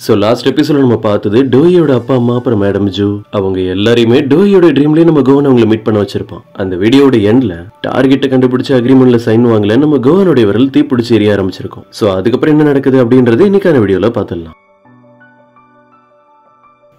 So last எபிசோட்ல நம்ம பார்த்தது டோயோட அப்பா அம்மா அப்புறம் மேடம் ஜூ அவங்க எல்லாரையுமே டோயோட ட்ரீம்லயே நம்ம கோவன் அவங்களை மீட் பண்ண வச்சிருப்போம். அந்த வீடியோட எண்ட்ல டார்கெட்டை கண்டுபிடிச்சு அக்ரிமெண்ட்ல சைன் வாங்கல நம்ம கோவனுடைய விரல் தீப்பிடிச்சு எரிய ஆரம்பிச்சிருக்கோம். சோ அதுக்கப்புறம் என்ன நடக்குது அப்படின்றது இன்னைக்கான வீடியோல பார்த்துடலாம்.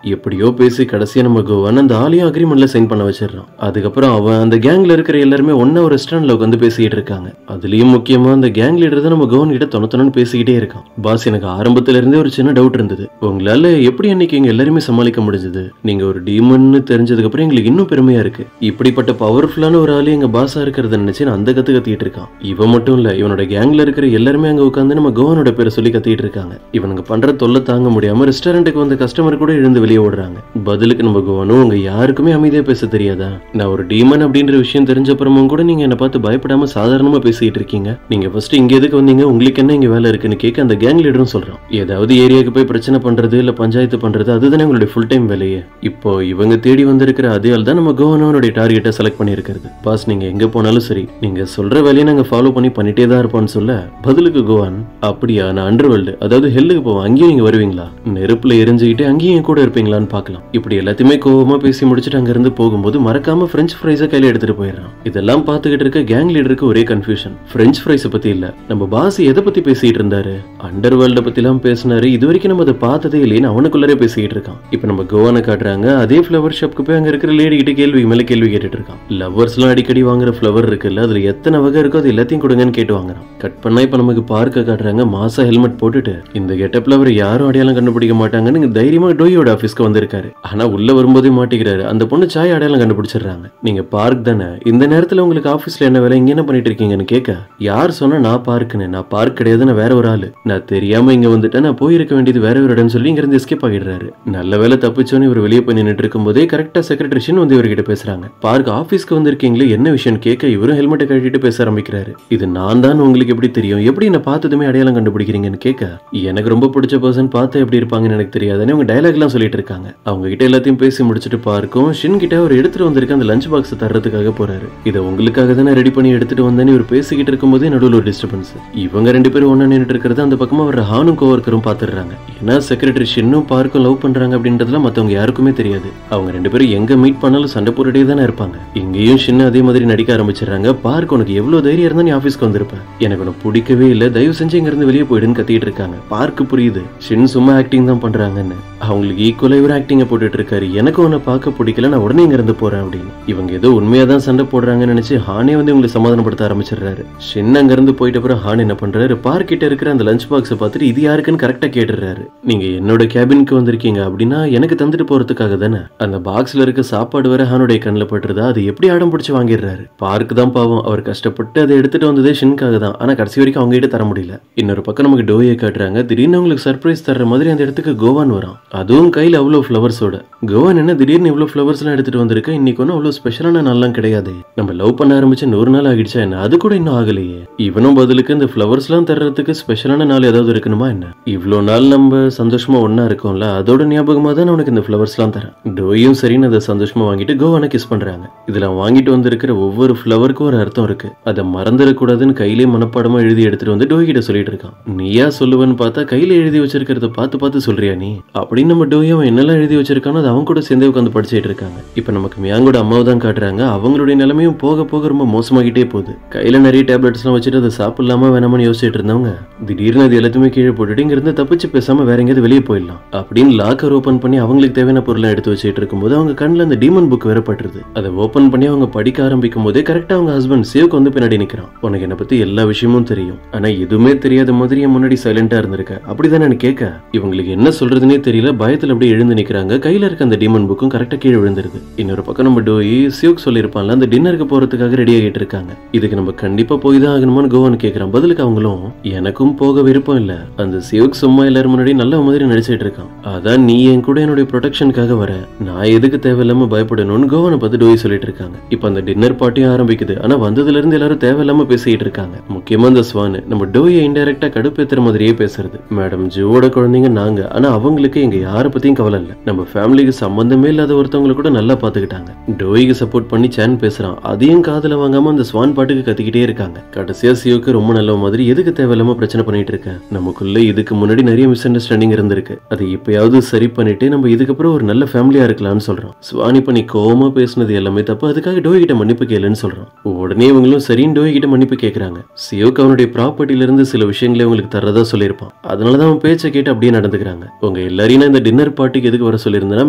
எப்படியோ பேசி கடைசியா நம்ம கோவன் அந்த ஆளையும் அக்ரிமெண்ட்ல சைன் பண்ண வச்சிடறான். அதுக்கப்புறம் அவன் அந்த கேங்ல இருக்கிற எல்லாருமே ஒன்னா ஒரு ரெஸ்டாரண்ட்ல உட்காந்து பேசிட்டு இருக்காங்க. அதுலயும் முக்கியமா அந்த கேங் லீடர் தான் நம்ம கோவன் கிட்ட தொணத்தொன்னு பேசிக்கிட்டே இருக்கான். பாஸ், எனக்கு ஆரம்பத்துல இருந்தே ஒரு சின்ன டவுட் இருந்தது. உங்களால எப்படி அன்னைக்கு எங்க எல்லாருமே சமாளிக்க முடிஞ்சது? நீங்க ஒரு டீமன்னு தெரிஞ்சதுக்கு அப்புறம் எங்களுக்கு இன்னும் பெருமையா இருக்கு. இப்படிப்பட்ட பவர்ஃபுல்லான ஒரு ஆளு எங்க பாஸா இருக்கிறத நினைச்சு நான் அந்த கத்திட்டு இருக்கான். இவன் மட்டும் இல்ல, இவனோட கேங்ல இருக்கிற எல்லாருமே அங்க உட்காந்து நம்ம கோவனோட பேரை சொல்லி கத்திட்டு இருக்காங்க. இவனுக்கு பண்ற தொல்லை தாங்க முடியாம ரெஸ்டாரண்ட்டுக்கு வந்த கஸ்டமர் கூட எழுந்து வெளியே ஓடுறாங்க. பதிலுக்கு நம்ம கோவனும் உங்க யாருக்குமே அமைதியா பேச தெரியாதா? நான் ஒரு டீமன் அப்படின்ற விஷயம் தெரிஞ்ச அப்புறமும் கூட நீங்க என்ன பார்த்து பயப்படாம சாதாரணமா பேசிட்டு இருக்கீங்க. நீங்க ஃபர்ஸ்ட் இங்க எதுக்கு வந்தீங்க? உங்களுக்கு என்ன இங்க வேலை இருக்குன்னு கேட்க அந்த கேங் லீடரும் சொல்றான். ஏதாவது ஏரியாவுக்கு போய் பிரச்சனை பண்றது இல்ல பஞ்சாயத்து பண்றது அதுதானே உங்களுடைய ஃபுல் டைம் வேலையே. இப்போ இவங்க தேடி வந்திருக்கிற அதே ஆள் தான் நம்ம கோவனோட டார்கெட்டை செலக்ட் பண்ணிருக்கிறது. பாஸ், நீங்க எங்க போனாலும் சரி நீங்க சொல்ற வேலையை நாங்க ஃபாலோ பண்ணிட்டே தான் இருப்போம்னு சொல்ல பதிலுக்கு கோவன், அப்படியா, நான் அண்டர்வேல்டு அதாவது ஹெல்லுக்கு போவோம், அங்கேயும் நீங்க வருவீங்களா? நெருப்புல எரிஞ்சுக்கிட்டு அங்கேயும் கூட இருப்பீங்களான்னு பார்க்கலாம். இப்படி எல்லாத்தையுமே கோவமா பேசி முடிச்சுட்டு அங்க இருந்து போகும்போது மறக்காம பிரெஞ்ச் ஃப்ரைஸை கையில எடுத்துட்டு போயிடறான். இதெல்லாம் பார்த்துக்கிட்டு இருக்க கேங் லீடருக்கு ஒரே கன்ஃபியூஷன். பிரெஞ்ச் ஃப்ரைஸ் பத்தி இல்ல, நம்ம பாஸ் எதை பத்தி பேசிட்டு இருந்தாரு? அண்டர்வேல்ட பத்தி எல்லாம் பேசினாரு. இது வரைக்கும் நம்ம அதை பார்த்ததே இல்லைன்னு அவனுக்குள்ளரே பேசிட்டு இருக்கான். இப்ப நம்ம கோவனை காட்டுறாங்க. அதே ஃபிளவர் ஷாப்க்கு போய் அங்க இருக்கிற லேடி கிட்ட கேள்வி மேல கேள்வி கேட்டுட்டு இருக்கான். லவர்ஸ் எல்லாம் அடிக்கடி வாங்குற ஃபிளவர் இருக்குல்ல, அதுல எத்தனை வகை இருக்கோ அது எல்லாத்தையும் கொடுங்கன்னு கேட்டு வாங்குறான். கட் பண்ணா இப்ப நமக்கு பார்க்க காட்டுறாங்க. மாசா ஹெல்மெட் போட்டுட்டு இந்த கெட்டப்ல அவர் யாரும் அடையாளம் கண்டுபிடிக்க மாட்டாங்கன்னு தைரியமா டோயோட ஆபீஸ்க்கு வந்திருக்காரு. ஆனா உள்ள வரும்போதே மாட்டிக்கிறாரு. அந்த பொண்ணு சாய் அடையாளம் கண்டுபிடிச்சிடுறாங்க. நீங்க பார்க் தானே, இந்த நேரத்துல உங்களுக்கு ஆபீஸ்ல என்ன வேலை, இங்க என்ன பண்ணிட்டு இருக்கீங்கன்னு கேட்க, யார் சொன்னா நான் பார்க்குன்னு? நான் பார்க் கிடையாது, நான் வேற ஒரு ஆளு. நான் தெரியாம இங்க வந்துட்டேன், நான் போயிருக்க வேண்டியது வேற ஒரு இடம் சொல்லி இங்க இருந்து எஸ்கேப் ஆகிடுறாரு. நல்ல வேலை தப்பிச்சோன்னு இவர் வெளியே போய் நின்றுட்டு இருக்கும் போதே கரெக்டா செக்ரட்டரிஷன் வந்து இவர்கிட்ட பேசுறாங்க. பார்க் ஆபீஸ்க்கு வந்திருக்கீங்களே, என்ன விஷயம் கேட்க இவரும் ஹெல்மெட்டை கட்டிட்டு பேச ஆரம்பிக்கிறாரு. இது நான் தான், உங்களுக்கு எப்படி தெரியும்? எப்படி என்ன பார்த்ததுமே அடையாளம் கண்டுபிடிக்கிறீங்கன்னு கேட்க, எனக்கு ரொம்ப பிடிச்ச பர்சன் பார்த்து எப்படி இருப்பாங்கன்னு எனக்கு தெரியாதுன்னு அவங்க டயலாக் எல்லாம் சொல்லிட்டு இருக்காங்க. அவங்க கிட்ட எல்லாத்தையும் பேசி முடிச்சுட்டு பார்க்கும் ஷின் கிட்ட ஒரு எடுத்துட்டு வந்திருக்க அந்த லஞ்ச் பாக்ஸ் தர்றதுக்காக போறாரு. இதை உங்களுக்காக தானே ரெடி பண்ணி எடுத்துட்டு வந்தேன்னு இவர் பேசிக்கிட்டு இருக்கும்போதே நடுவில் ஒரு டிஸ்டர்பன்ஸ். இவங்க ரெண்டு பேரும் ஒண்ணா நின்றுட்டு இருக்கிறது அந்த பக்கமா வர ஹானும் கோவர்க்கரும் பாத்துறாங்க. ஏன்னா செக்ரட்டரி ஷின்னும் பார்க்கும் லவ் பண்றாங்க அப்படின்றதுல மத்தவங்க யாருக்குமே தெரியாது. அவங்க ரெண்டு பேரும் எங்க மீட் பண்ணாலும் சண்டை போட்டுட்டே தானே இருப்பாங்க. இங்கேயும் ஷின் அதே மாதிரி நடிக்க ஆரம்பிச்சிடறாங்க. பார்க், உனக்கு எவ்வளவு தைரியம் இருந்தா நீ ஆபீஸ்க்கு வந்திருப்ப? எனக்கு உனக்கு பிடிக்கவே இல்ல, தயவு செஞ்சு இங்க இருந்து வெளியே போயிடுன்னு கத்திட்டு இருக்காங்க. பார்க்கு புரியுது ஷின் சும்மா ஆக்டிங் தான் பண்றாங்கன்னு. அவங்களுக்கு ஈக்குவலா இவர் ஆக்டிங்க போட்டுட்டு இருக்காரு. எனக்கு உன்னை பார்க்க பிடிக்கல, நான் உடனே இங்க இருந்து போறேன் அப்படின்னு. இவங்க ஏதோ உண்மையாதான் சண்டை போடுறாங்கன்னு நினைச்சு ஹானே வந்து இவங்களை சமாதானப்படுத்த ஆரம்பிச்சிடுறாரு. ஷின் அங்க இருந்து போயிட்ட அப்புறம் ஹான் என்ன பண்றாரு, பார்க் கிட்ட இருக்கிற அந்த லஞ்ச் பாக்ஸை பார்த்துட்டு இது யாருக்குன்னு கரெக்டா கேட்டுறாரு. நீங்க என்னோட கேபினுக்கு வந்திருக்கீங்க அப்படின்னா எனக்கு தந்துட்டு போறதுக்காக தானே. அந்த பாக்ஸ்ல இருக்க சாப்பாடு வர ஹானுடைய கண்ணில் பட்டுறதா, அது எப்படி அடம் பிடிச்சு வாங்கிடுறாரு. பார்க் தான் பாவம், அவர் கஷ்டப்பட்டு அதை எடுத்துட்டு வந்ததே ஷின்காக தான். ஆனா கடைசி வரைக்கும் அவங்க கிட்ட தர முடியல. இன்னொரு பக்கம் நமக்கு டோயை காட்டுறாங்க. திடீர்னு உங்களுக்கு சர்ப்ரைஸ் தர்ற மாதிரி அந்த இடத்துக்கு கோவான் வரான். அதுவும் கையில அவ்வளவு ஃபிளவர்ஸோட. கோவான் என்ன திடீர்னு இவ்வளவு ஃபிளவர்ஸ் எல்லாம் எடுத்துட்டு வந்திருக்க? இன்னைக்கு ஒன்னும் அவ்வளவு ஸ்பெஷலான நாள்லாம் கிடையாது. நம்ம லவ் பண்ண ஆரம்பிச்சு 100 நாள் ஆகிடுச்சா என்ன? அது கூட இன்னும் ஆகலையே. இவனும் பதிலுக்கு இந்த ஃபிளவர்ஸ் எல்லாம் தர்றதுக்கு ஸ்பெஷலான நாள் ஏதாவது இருக்கணுமா என்ன? இவ்வளவு நாள் நம்ம சந்தோஷமா ஒன்னா இருக்கோம்ல, அதோட ஞாபகமா தான் உனக்கு இந்த ஃபிளவர்ஸ் எல்லாம் தரேன். டோயும் சரின்னு அதை சந்தோஷமா வாங்கிட்டு கோவானை கிஸ் பண்றாங்க. இதுல வாங்கிட்டு வந்திருக்கிற ஒவ்வொரு ஃபிளவருக்கும் ஒரு அர்த்தம் இருக்கு. அதை மறந்துடக்கூடாதுன்னு கையிலே மனப்பாடமா எழுதி எடுத்துட்டு வந்து டோய் கிட்ட சொல்லிட்டு இருக்கான். நீயா சொல்லுவேன்னு பார்த்தா கையில எழுதி வச்சிருக்கிறத பார்த்து சொல்றியா நீ அப்படின்னு நம்ம டோயும் என்னெல்லாம் எழுதி வச்சிருக்கானோ அது அவங்க கூட சேர்ந்தே உட்காந்து படிச்சுட்டு இருக்காங்க. இப்ப நமக்கு மியாங்கோட அம்மாவை தான் காட்டுறாங்க. அவங்களுடைய நிலைமையும் போக போக ரொம்ப மோசமாகிட்டே போகுது. கையில நிறைய டேப்லெட்ஸ் எல்லாம் வச்சுட்டு அதை சாப்பிடலாமா வேணாமனு யோசிச்சுட்டு இருந்தவங்க திடீர்னு அது எல்லாத்தையுமே கீழே போட்டுட்டு இங்க இருந்து தப்பிச்சு பேசாம வேற எங்கேயாவது வெளியே போயிடலாம் அப்படின்னு லாக்கர் ஓபன் பண்ணி அவங்களுக்கு தேவையான பொருளை எடுத்து வச்சுட்டு இருக்கும்போது அவங்க கண்ணில் அந்த டீமன் புக் வேற பட்டுருது. அதை ஓபன் பண்ணி அவங்க படிக்க ஆரம்பிக்கும் போதே கரெக்டா அவங்க ஹஸ்பண்ட் சேவுக்கு வந்து பின்னாடி நிக்கிறான். உனக்கு என்ன பத்தி எல்லா விஷயமும் தெரியும், ஆனா எதுவுமே தெரியாத மாதிரி என் முன்னாடி சைலண்டா இருந்திருக்க அப்படிதானே கேட்க, இவங்களுக்கு என்ன சொல்றதுன்னே தெரியல. பயத்துல அப்படியே எழுந்து நிக்கிறாங்க. கையில இருக்க அந்த டீமன் புக்கும் கரெக்டா கீழே விழுந்துருது. இன்னொரு பக்கம் நம்ம டோயி சியோக் சொல்லிருப்பான்ல, அந்த டின்னருக்கு போறதுக்காக ரெடி ஆகிட்டு இருக்காங்க. இதுக்கு நம்ம கண்டிப்பா போய் தான் ஆகணுமான்னு கோவான் கேட்கிறான். பதிலுக்கு அவங்களும் எனக்கும் போக விருப்பம் இல்ல, அந்த சியோக் சும்மா எல்லாரும் முன்னாடி நல்ல மாதிரி நடிச்சிட்டு இருக்கான். அதான் நீ என் கூட என்னுடைய ப்ரொடெக்ஷனுக்காக வர, நான் எதுக்கு தேவையில்லாம பயப்படணும்னு கோவானை பார்த்து டோயி சொல்லிட்டு இருக்காங்க. இப்ப அந்த டின்னர் பார்ட்டியும் ஆரம்பிக்குது. ஆனா வந்ததுல இருந்து எல்லாரும் தேவையில்லாம பேசிட்டு இருக்காங்க. முக்கியமா இந்த ஸ்வான் நம்ம டோயை இன்டைரக்டா கடுப்பேத்துற மாதிரியே பேசுறது. மேடம் ஜூவோட குழந்தைங்க நாங்க, ஆனா அவங்களுக்கு எங்க எனக்கு யாரை பத்தியும் கவலை இல்ல. நம்ம ஃபேமிலிக்கு சம்பந்தமே இல்லாத ஒருத்தவங்களை கூட நல்லா பாத்துக்கிட்டாங்க. டோய்க்கு சப்போர்ட் பண்ணி சான் பேசுறான். அதையும் காதுல வாங்காம அந்த ஸ்வான் பாட்டுக்கு கத்திக்கிட்டே இருக்காங்க. கடைசியா சியோக்கு ரொம்ப நல்ல மாதிரி எதுக்கு தேவையில்லாம பிரச்சனை பண்ணிட்டு இருக்க, நமக்குள்ள இதுக்கு முன்னாடி நிறைய மிஸ் அண்டர்ஸ்டாண்டிங் இருந்திருக்கு, அதை இப்பயாவது சரி பண்ணிட்டு நம்ம இதுக்கப்புறம் ஒரு நல்ல ஃபேமிலியா இருக்கலாம்னு சொல்றான். ஸ்வான் இப்ப நீ கோவமா பேசுனது எல்லாமே தப்பு, அதுக்காக டோய் கிட்ட மன்னிப்பு கேளுன்னு சொல்றான். உடனே இவங்களும் சரின்னு டோய் கிட்ட மன்னிப்பு கேட்கறாங்க. சியோக்கு அவனுடைய ப்ராப்பர்ட்டில இருந்து சில விஷயங்களை உங்களுக்கு தரதா சொல்லியிருப்பான். அதனாலதான் அவன் பேச்சை கேட்டு அப்படியே நடந்துக்கிறாங்க. உங்க எல்லாரையும் இந்த டின்னர் பார்ட்டிக்கு எதுக்கு வர சொல்லியிருந்தேன்னா,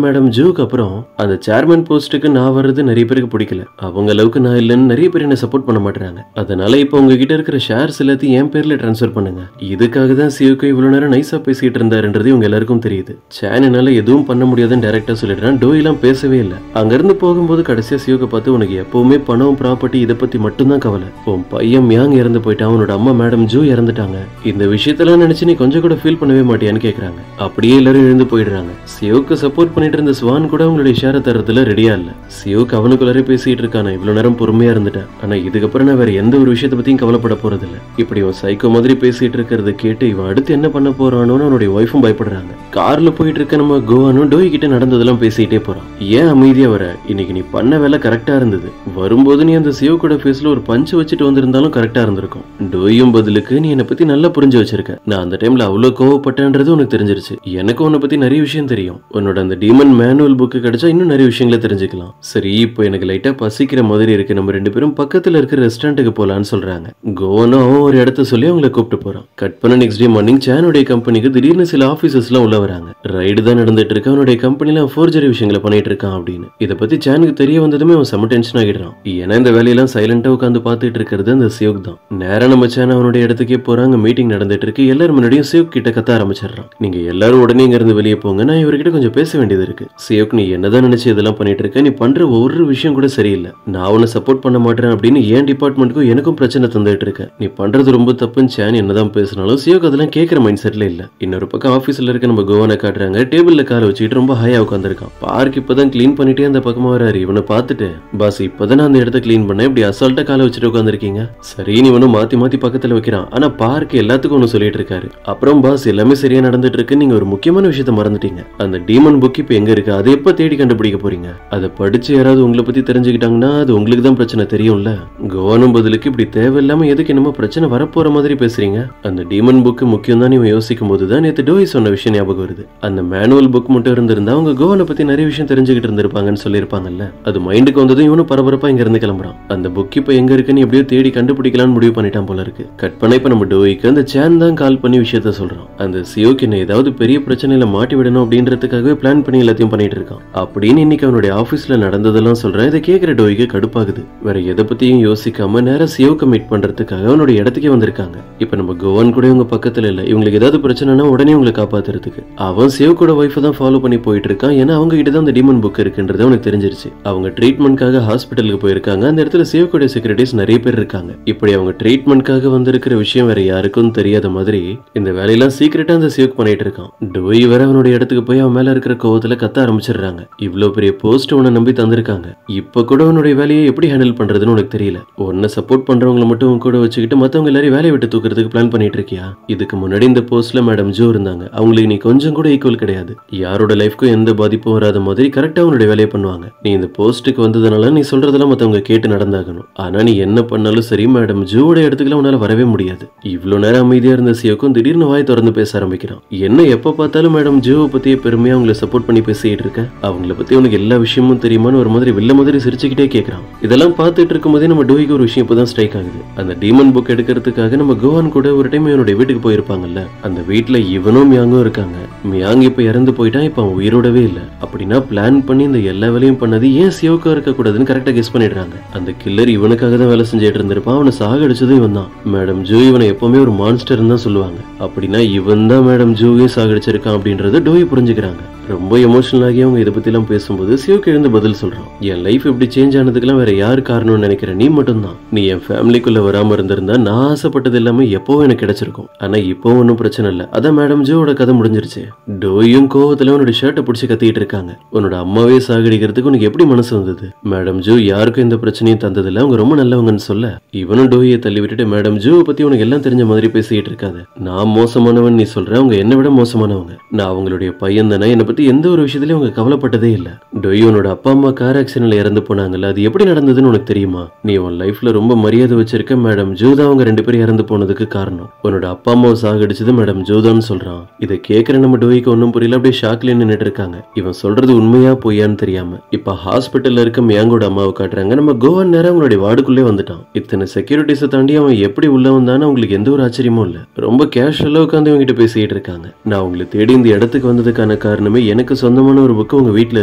மேடம் ஜூக்கு அப்புறம் அந்த சேர்மன் போஸ்ட்டுக்கு நான் வர்றது நிறைய பேருக்கு பிடிக்கல. அவங்க அளவுக்கு நான் இல்லைன்னு நிறைய பேர் என்ன சப்போர்ட் பண்ண மாட்டாங்க. அதனால இப்போ உங்ககிட்ட இருக்கிற ஷேர்ஸ் எல்லாத்தையும் என் பேர்ல டிரான்ஸ்ஃபர் பண்ணுங்க. இதுக்காக தான் சியோக்கு இவ்வளவு நேரம் நைஸா பேசிட்டு இருந்தாருன்றது இவங்க எல்லாருக்கும் தெரியுது. சான் என்னால எதுவும் பண்ண முடியாதுன்னு டைரக்டா சொல்லிடுறான். டோயெல்லாம் பேசவே இல்லை. அங்க இருந்து போகும்போது கடைசியா சியோக்கு பார்த்து, உனக்கு எப்பவுமே பணம் ப்ராப்பர்ட்டி இதை பத்தி மட்டும்தான் கவலை. உன் பையன் மியாங் இறந்து போயிட்டான், அவனோட அம்மா மேடம் ஜூ இறந்துட்டாங்க. இந்த விஷயத்தெல்லாம் நினைச்சு நீ கொஞ்சம் கூட ஃபீல் பண்ணவே மாட்டியான்னு கேக்குறாங்க. அப்படியே எல்லாரும் எழுந்து போயிடுறாங்க. சியோக்கு சப்போர்ட் பண்ணிட்டு இருந்த ஸ்வான் கூட அவங்களுடைய ஷேரை தரதுல ரெடியா இல்ல. சியோக்கு அவனுக்குள்ளாரே பேசிட்டு இருக்கான, இவ்வளவு நேரம் பொறுமையா இருந்துட்டேன், ஆனா இதுக்கப்புறம் நான் வேற எந்த ஒரு விஷயத்தை பத்தியும் கவலைப்பட போறது இல்ல. இப்படி இவன் சைக்கோ மாதிரி பேசிட்டு இருக்கிறத கேட்டு இவன் அடுத்து என்ன பண்ண போறானோன்னு அவனுடைய ஒய்ஃபும் பயப்படுறாங்க. கார்ல போயிட்டு இருக்க நம்ம கோவானும் டோய் கிட்ட நடந்ததெல்லாம் பேசிட்டே போறான். ஏன் அமைதியா வர, இன்னைக்கு நீ பண்ண வேலை கரெக்டா இருந்தது, வரும்போது நீ அந்த சியோக்கோட ஃபேஸ்ல ஒரு பஞ்சு வச்சுட்டு வந்திருந்தாலும் கரெக்டா இருந்திருக்கும். டோயும் பதிலுக்கு, நீ என்னை பத்தி நல்லா புரிஞ்சு வச்சிருக்க, நான் அந்த டைம்ல அவ்வளவு கோவப்பட்டேன்றது உனக்கு தெரிஞ்சிருச்சு, எனக்கு உன்னை பத்தி நிறைய விஷயம் தெரியும், உன்னோட அந்த டீமன் மேனுவல் புக்கு கிடைச்சா இன்னும் நிறைய விஷயங்களை தெரிஞ்சுக்கலாம். சரி, இப்போ எனக்கு லைட்டா பசிக்கிற மாதிரி இருக்கு, நம்ம ரெண்டு பேரும் பக்கத்துல இருக்கிற ரெஸ்டாரண்ட்டுக்கு போலான்னு சொல்றாங்க. கோவனும் அவன் ஒரு இடத்த சொல்லி அவங்களை கூப்பிட்டு போறான். கட் பண்ண நெக்ஸ்ட் டே மார்னிங் சானுடைய கம்பெனிக்கு திடீர்னு சில ஆபீசர்ஸ் எல்லாம் உள்ள வராங்க. ரைடு தான் நடந்துட்டு இருக்கு, அவனுடைய கம்பெனில ஃபோர்ஜரி விஷயங்களை பண்ணிட்டு இருக்கான் அப்படின்னு. இதை பத்தி சானுக்கு தெரிய வந்ததுமே அவன் செம டென்ஷன் ஆகிடுறான். ஏன்னா இந்த வேலையெல்லாம் சைலண்டா உட்காந்து பாத்துட்டு இருக்கிறது அந்த சியோக் தான். நேரம் நம்ம சான் அவனுடைய இடத்துக்கே போறாங்க. மீட்டிங் நடந்துட்டு இருக்கு. எல்லாரும் முன்னாடியும் சியோக் கிட்ட கத்த ஆரம்பிச்சிடறான். நீங்க எல்லாரும் உடனே இங்க இருந்து வெளியே போங்க, நான் இவர்கிட்ட கொஞ்சம் பேச வேண்டியது இருக்கு. சியோக், நீ என்னதான் நினைச்சு இதெல்லாம் பண்ணிட்டு இருக்க, நீ பண்ற ஒரு விஷயம் கூட சரியில்லை, நான் உன்னை சப்போர்ட் பண்ண மாட்டேன் அப்படின்னு ஏன் டிபார்ட்மெண்ட்டுக்கும் எனக்கும் பிரச்சனை தந்துட்டு இருக்க, நீ பண்றது ரொம்ப தப்புன்னு சான் என்னதான் பேசினாலும் சியோக் அதெல்லாம் கேட்கிற மைண்ட் செட்ல இல்ல. இன்னொரு பக்கம் ஆபீஸ்ல இருக்க நம்ம கோவானை காட்டுறாங்க. டேபிள்ல காலை வச்சுக்கிட்டு ரொம்ப ஹையா உட்காந்துருக்கான். பார்க் இப்பதான் கிளீன் பண்ணிட்டே அந்த பக்கமா வராரு. இவனை பார்த்துட்டு, பாஸ் இப்பதான் அந்த இடத்த கிளீன் பண்ண, இப்படி அசால்ட்டா காலை வச்சுட்டு உட்காந்துருக்கீங்க. சரின்னு இவனும் மாத்தி மாத்தி பக்கத்துல வைக்கிறான். ஆனா பார்க் எல்லாத்துக்கும் ஒண்ணு சொல்லிட்டு இருக்காரு. அப்புறம் பாஸ் எல்லாமே சரியா நடந்துட்டு இருக்கு, நீங்க ஒரு முக்கியமான விஷயத்த மறந்துட்டீங்க. அந்த டீமன் புக் இப்ப எங்க இருக்கு, அதை எப்ப தேடி கண்டுபிடிக்க போறீங்க? அதை படிச்சு யாராவது உங்களை பத்தி தெரிஞ்சுக்கிட்டாங்கன்னா அது உங்களுக்கு தான் பிரச்சனை தெரியும்ல. கோவனும் பதிலுக்கு, இப்படி தேவையில்லாம எதுக்கு என்னமோ பிரச்சனை வரப்போற மாதிரி பேசுறீங்க, அந்த டீமன் புக் முக்கியம் தான் இவன் யோசிக்கும் போதுதான் நேத்து டோய் சொன்ன விஷயம் ஞாபகம் வருது. அந்த மேனுவல் புக் மட்டும் இருந்திருந்தா அவங்க கோவனை பத்தி நிறைய விஷயம் தெரிஞ்சுக்கிட்டு இருந்திருப்பாங்கன்னு சொல்லியிருப்பாங்கல்ல. அது மைண்டுக்கு வந்ததும் இவனும் பரபரப்பா இங்க இருந்து கிளம்புறான். அந்த புக் இப்ப எங்க இருக்குன்னு எப்படியோ தேடி கண்டுபிடிக்கலாம்னு முடிவு பண்ணிட்டான் போல இருக்கு. கட் பண்ண இப்ப நம்ம டோய்க்கு அந்த சான் தான் கால் பண்ணி விஷயத்த சொல்றான். அந்த சியோக்கு என்ன ஏதாவது பெரிய பிரச்சனையில மாட்டி விடணும் அப்படின்றதுக்காகவே பிளான் பண்ணி எல்லாத்தையும் பண்ணிட்டு இருக்கான் அப்படின்னு இன்னைக்கு அவனுடைய ஆபீஸ்ல நடந்ததெல்லாம் சொல்றான். இதை கேட்கிற டோய்க்கு கடுப்பாகுது. வேற எதை பத்தியும் யோசிக்காம நேரா சியோக்க மீட் பண்றதுக்காக அவனுடைய இடத்துக்கே வந்திருக்காங்க. இப்ப நம்ம கோவன் கூட இவங்க பக்கத்துல இல்ல. இவங்களுக்கு ஏதாவது பிரச்சனைனா உடனே உங்களை காப்பாத்துறதுக்கு அவன் சியோக்கோட ஒய்ஃப் தான் ஃபாலோ பண்ணி போயிட்டு இருக்கான். ஏன்னா அவங்க கிட்ட தான் அந்த டீமன் புக் இருக்குன்றது அவனுக்கு தெரிஞ்சிருச்சு. அவங்க ட்ரீட்மெண்ட்காக ஹாஸ்பிட்டலுக்கு போயிருக்காங்க. அந்த இடத்துல சியோக்கோட செக்யூரிட்டிஸ் நிறைய பேர் இருக்காங்க. இப்படி அவங்க ட்ரீட்மெண்ட்காக வந்திருக்கிற விஷயம் வேற யாருக்கும் தெரியாத மாதிரி இந்த வேலையெல்லாம் சீக்கிரட்டா அந்த சியோக் பண்ணிட்டு இருக்கான். டோய் வேற அவனுடைய இடத்துக்கு போய் அவன் மேல இருக்கிற கோவத்துல கத்த ஆரம்பிச்சிடுறாங்க. இவ்வளவு பெரிய போஸ்ட் உன்னை நம்பி தந்திருக்காங்க, இப்ப கூட உன்னுடைய வேலையை எப்படி ஹேண்டில் பண்றதுன்னு உனக்கு தெரியல. உன்னை சப்போர்ட் பண்றவங்களை மட்டும் கூட வச்சுக்கிட்டு மத்தவங்க எல்லாரும் வேலையை விட்டு தூக்குறதுக்கு பிளான் பண்ணிட்டு இருக்கியா? இதுக்கு முன்னாடி இந்த போஸ்ட்ல மேடம் ஜோ இருந்தாங்க. அவங்களுக்கு நீ கொஞ்சம் கூட ஈக்குவல் கிடையாது. யாரோட லைஃப்க்கும் எந்த பாதிப்பும் வராத மாதிரி கரெக்டா உன்னுடைய வேலையை பண்ணுவாங்க. நீ இந்த போஸ்ட்டுக்கு வந்ததுனால நீ சொல்றதெல்லாம் மத்தவங்க கேட்டு நடந்தாகணும். ஆனா நீ என்ன பண்ணாலும் சரி, மேடம் ஜோவோட இடத்துக்குலாம் உன்னால வரவே முடியாது. இவ்வளவு நேரம் அமைதியா இருந்த சியோக்கும் திடீர்னு வாய் திறந்து பேச ஆரம்பிக்கிறான். என்ன எப்ப பார்த்தாலும் மேடம் ஜோவை பத்தியே பெருமையா அவங்களை சப்போர்ட் பண்ணி பேசிட்டு இருக்க, அவங்கள பத்தி உனக்கு எல்லா விஷயமும் தெரியுமான்னு ஒரு மாதிரி வில்ல மாதிரி சிரிச்சுக்கிட்டே கேட்கறான். இதெல்லாம் பார்த்துட்டு இருக்கும் போதே நம்ம டோய்க்கு ஒரு விஷயம் இப்பதான் ஸ்ட்ரைக் ஆகுது. அந்த டீமன் புக் எடுக்கிறதுக்காக நம்ம கோவான் கூட ஒரு டைம் இவனுடைய வீட்டுக்கு போயிருப்பாங்கல்ல, அந்த வீட்டுல இவனும் மியாங்கும் இருக்காங்க. மியாங் இப்ப இறந்து போயிட்டான், இப்ப அவன் உயிரோடவே இல்ல. அப்படின்னா பிளான் பண்ணி இந்த எல்லா வேலையும் பண்ணது ஏன் சியோக்கா இருக்க கூடாதுன்னு கரெக்டா கெஸ் பண்ணிடுறாங்க. அந்த கில்லர் இவனுக்காக தான் வேலை செஞ்சுட்டு இருந்திருப்பான். அவனை சாகடிச்சதும் இவன் தான். மேடம் ஜோ இவனை எப்பவுமே ஒரு மான்ஸ்டர் தான் சொல்லுவாங்க. அப்படின்னா இவன் தான் மேடம் ஜோவே சாகடிச்சிருக்கான் அப்படின்றத டோய் புரிஞ்சுக்கிறாங்க. ரொம்ப எமோஷனல் ஆகி அவங்க இதை பத்தி எல்லாம் பேசும்போது சியோக்கு எழுந்து பதில் சொல்றான். என் லைஃப் இப்படி சேஞ்ச் ஆனதுக்கெல்லாம் வேற யாரு காரணம்னு நினைக்கிற, நீ மட்டும் தான். நீ என் ஃபேமிலிக்குள்ள வராம இருந்திருந்தா நான் ஆசைப்பட்டது எல்லாமே எப்பவும் எனக்கு கிடைச்சிருக்கும். ஆனா இப்போ ஒன்னும் பிரச்சனை இல்ல. அதான் மேடம் ஜோவோட கதை முடிஞ்சிருச்சு. டோயும் கோவத்துல உன்னோட ஷர்ட்டை பிடிச்சி கத்திட்டு இருக்காங்க. உன்னோட அம்மாவே சாகடிக்கிறதுக்கு உனக்கு எப்படி மனசு வந்தது? மேடம் ஜோ யாருக்கும் எந்த பிரச்சனையும் தந்ததில்ல, அவங்க ரொம்ப நல்லவங்கன்னு சொல்ல இவனும் டோயை தள்ளி விட்டுட்டு, மேடம் ஜோவை பத்தி உனக்கு எல்லாம் தெரிஞ்ச மாதிரி பேசிட்டு இருக்காது. நான் மோசமானவன் நீ சொல்ற, அவங்க என்னை விட மோசமானவங்க. நான் அவங்களுடைய பையன் தானே, என்னை பத்தி எந்த ஒரு விஷயத்திலயும் அவங்க கவலைப்பட்டதே இல்ல. டொய் உன்னோட அப்பா அம்மா கார் ஆக்சிடென்ட்ல இறந்து போனாங்கல்ல, அது எப்படி நடந்ததுன்னு உனக்கு தெரியுமா? நீ உன் லைஃப்ல ரொம்ப மரியாதை வச்சிருக்க மேடம் ஜூ தான் அவங்க 2 பேரும் இறந்து போனதுக்கு காரணம். உன்னோட அப்பா அம்மாவை சாகடிச்சது மேடம் ஜூ தான் சொல்றான். இதை கேட்கிற நம்ம டொய்க்கு ஒன்னும் புரியல. அப்படியே ஷாக்ல நின்னுட்டு இருக்காங்க. இவன் சொல்றது உண்மையா பொய்யான்னு தெரியாம. இப்ப ஹாஸ்பிட்டல்ல இருக்க மியாங்கோட அம்மாவை காட்டுறாங்க. நம்ம கோவன் நேரம் அவங்களுடைய வார்டுக்குள்ளே வந்துட்டான். இத்தனை செக்யூரிட்டிஸை தாண்டி அவன் எப்படி உள்ள வந்தான்னு அவங்களுக்கு எந்த ஒரு ஆச்சரியமும் இல்ல. ரொம்ப கேஷுவலா உட்காந்து இவங்க கிட்ட பேசிட்டு இருக்காங்க. நான் உங்களை தேடி இந்த இடத்துக்கு வந்ததுக்கான காரணமே எனக்கு சொந்தமான ஒரு புக்கு உங்க வீட்டுல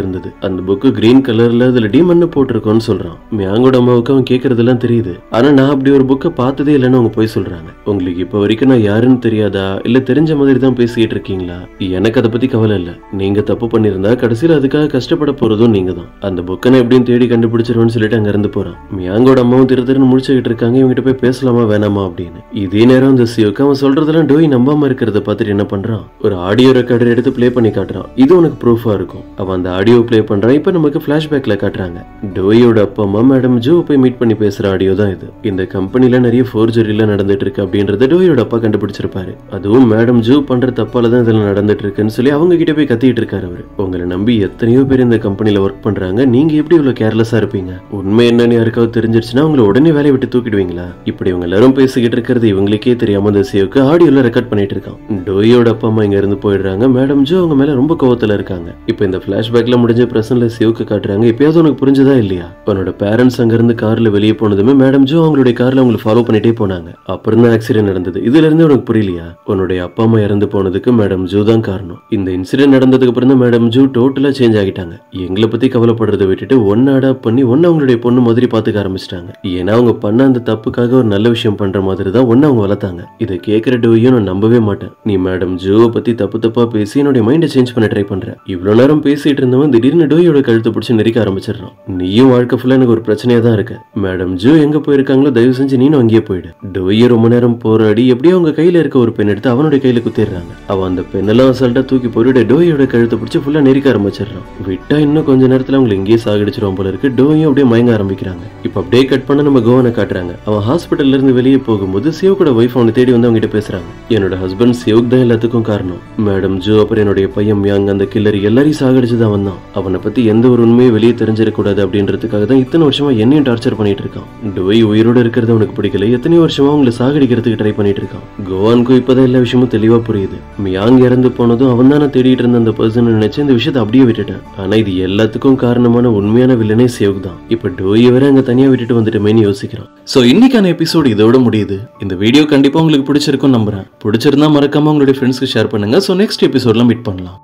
இருந்தது. அந்த புக்கு கிரீன் கலர்ல அதுல டீமன் போட்டிருக்கோன்னு சொல்றான். மியாங்கோட அம்மாவுக்கு அவன் கேட்கறதெல்லாம் தெரியுது. ஆனா நான் அப்படி ஒரு புக்கை பார்த்ததே இல்லைன்னு அவங்க போய் சொல்றாங்க. உங்களுக்கு இப்ப வரைக்கும் நான் யாருன்னு தெரியாதா, இல்ல தெரிஞ்ச மாதிரி தான் பேசிட்டு இருக்கீங்களா? எனக்கு அதை பத்தி கவலை இல்ல. நீங்க தப்பு பண்ணிருந்தா கடைசியில் அதுக்காக கஷ்டப்பட போறதும் நீங்க தான். அந்த புக்கை எப்படின்னு தேடி கண்டுபிடிச்சிருவேன்னு சொல்லிட்டு அங்க இருந்து போறான். மியாங்கோட அம்மாவும் திருன்னு முடிச்சுக்கிட்டு இருக்காங்க. இவங்கிட்ட போய் பேசலாமா வேணாமா அப்படின்னு. இதே நேரம் அந்த சியோக்கு அவன் சொல்றதெல்லாம் டோய் நம்பாம இருக்கிறத பார்த்துட்டு என்ன பண்றான், ஒரு ஆடியோ ரெக்கார்டர் எடுத்து பிளே பண்ணி காட்டுறான். இது உனக்கு ப்ரூஃபா இருக்கும். அவன் அந்த ஆடியோ பிளே பண்றான். இப்ப நமக்கு பிளாஷ்பேக்ல காட்டுறாங்க. டோயோட அப்பா அம்மா மேடம் ஜூ போய் மீட் பண்ணி பேசுற ஆடியோ தான் இது. இந்த கம்பெனில நிறைய ஃபோர்ஜரில நடந்துட்டு இருக்கு அப்படின்றத டோயோட அப்பா கண்டுபிடிச்சிருப்பாரு. அதுவும் மேடம் ஜூ பண்ற தப்பால தான் இதுல நடந்துட்டு இருக்குன்னு சொல்லி அவங்க கிட்ட போய் கத்திட்டு இருக்காரு அவரு. உங்களை நம்பி எத்தனையோ பேர் இந்த கம்பெனில ஒர்க் பண்றாங்க, நீங்க எப்படி இவ்வளவு கேர்லெஸ்ஸா இருப்பீங்க? உண்மை என்னன்னு யாருக்காவது தெரிஞ்சிருச்சுன்னா உங்களை உடனே வேலையை விட்டு தூக்கிடுவீங்களா? இப்படி இவங்க எல்லாரும் பேசிக்கிட்டு இருக்கிறது இவங்களுக்கே தெரியாம அந்த சியோக்கு ஆடியோல ரெக்கார்ட் பண்ணிட்டு இருக்கான். டோயோட அப்பா அம்மா இங்க இருந்து போயிடுறாங்க. மேடம் ஜூ அவங்க மேல ரொம்ப கோவத்துல இருக்காங்க. இப்ப இந்த பிளாஷ்பேக்ல முடிஞ்ச பிரசன்ட்ல சியோக்கு காட்டுறாங்க. இப்பயாவது உனக்கு புரிஞ்சதா இல்லையா? உன்னோட பேரண்ட்ஸ் அங்க இருந்து கார்ல வெளியே போனதுமே மேடம் ஜூ அவங்களுடைய கார்ல அவங்களை ஃபாலோ பண்ணிட்டே போனாங்க. அப்புறம் தான் ஆக்சிடென்ட் நடந்தது. இதுல இருந்து உனக்கு புரியலையா? உன்னுடைய அப்பா அம்மா இறந்து போனதுக்கு மேடம் ஜூ தான் காரணம். இந்த இன்சிடென்ட் நடந்ததுக்கு அப்புறம் தான் மேடம் ஜூ டோட்டலா சேஞ்ச் ஆகிட்டாங்க. எங்களை பத்தி கவலைப்படுறதை விட்டுட்டு ஒன்னு அடாப்ட் பண்ணி ஒன்னு அவங்களுடைய பொண்ணு மாதிரி பாத்துக்க ஆரம்பிச்சிட்டாங்க. ஏன்னா அவங்க பண்ண அந்த தப்புக்காக ஒரு நல்ல விஷயம் பண்ற மாதிரி தான் ஒன்னு அவங்க வளர்த்தாங்க. இதை கேட்கிற டோயும் நான் நம்பவே மாட்டேன். நீ மேடம் ஜூவை பத்தி தப்பு தப்பா பேசி என்னுடைய மைண்டை சேஞ்ச் பண்ண ட்ரை பண்ற. இவ்வளவு நேரம் பேசிட்டு இருந்தவன் திடீர்னு டோயோட கழுத்தை பிடிச்சி நெரிக்க ஆரம்பிச்சிடறான். நீயும் வாழ்க்கை ஃபுல்லா எனக்கு ஒரு பிரச்சனையா தான் இருக்க. மேடம் ஜூ எங்க போயிருக்காங்களோ தயவு செஞ்சு நீனும் அங்கேயே போயிடு. டோயை ரொம்ப நேரம் போராடி எப்படியோ அவங்க கையில இருக்க ஒரு பெண் எடுத்து அவனுடைய கையில குத்திடுறாங்க. அவன் அந்த பெண்ணெல்லாம் அசால்ட்டா தூக்கி போயிட்டு டோயோட கழுத்தை பிடிச்சி ஃபுல்லா நெரிக்க ஆரம்பிச்சிடறான். விட்டா இன்னும் கொஞ்ச நேரத்துல அவங்க இங்கேயே சாகடிச்சிருவோம் போல இருக்கு. டோயும் அப்படியே மயங்க ஆரம்பிக்கிறாங்க. இப்ப அப்படியே கட் பண்ண நம்ம கோவனை காட்டுறாங்க. அவன் ஹாஸ்பிட்டல்ல இருந்து வெளியே போகும்போது சியோக்கோட வைஃப் அவனை தேடி வந்து அவங்க கிட்ட பேசுறாங்க. என்னோட ஹஸ்பண்ட் சியோக் தான் எல்லாத்துக்கும் காரணம். மேடம் ஜூ அப்புறம் என்னுடைய பையன் மியாங் அந்த கில்லர் எல்லாரையும் சாகடிச்சது அவன் தான். அவனை பத்தி எந்த ஒரு உண்மையை வெளியே தெரிஞ்சிடக்கூடாது அப்படின்றதுக்காக தான் இத்தனை வருஷமா என்னையும் டார்ச்சர் பண்ணிட்டு இருக்கான். டோய் உயிரோட இருக்கிறது அவனுக்கு பிடிக்கல. எத்தனை வருஷமா அவங்களை சாகடிக்கிறதுக்கு ட்ரை பண்ணிட்டு இருக்கான். கோவானுக்கும் இப்பதான் எல்லா விஷயமும் தெளிவா புரியுது. மியாங் இறந்து போனதும் அவன் தான் தேடிட்டு இருந்த அந்த பர்சன் நினைச்சு இந்த விஷயத்தை அப்படியே விட்டுட்டேன். ஆனா இது எல்லாத்துக்கும் காரணமான உண்மையான வில்லனே சியோக் தான். இப்ப டோய் வரை அங்க தனியா விட்டுட்டு வந்துட்டுமேன்னு யோசிக்கிறான். சோ இன்னைக்கான எபிசோடு இதோட முடியுது. இந்த வீடியோ கண்டிப்பா உங்களுக்கு பிடிச்சிருக்கும் நம்புறேன். பிடிச்சிருந்தா மறக்காம உங்களுடைய ஃப்ரெண்ட்ஸ்க்கு ஷேர் பண்ணுங்க. சோ நெக்ஸ்ட் எபிசோட்ல மீட் பண்ணலாம்.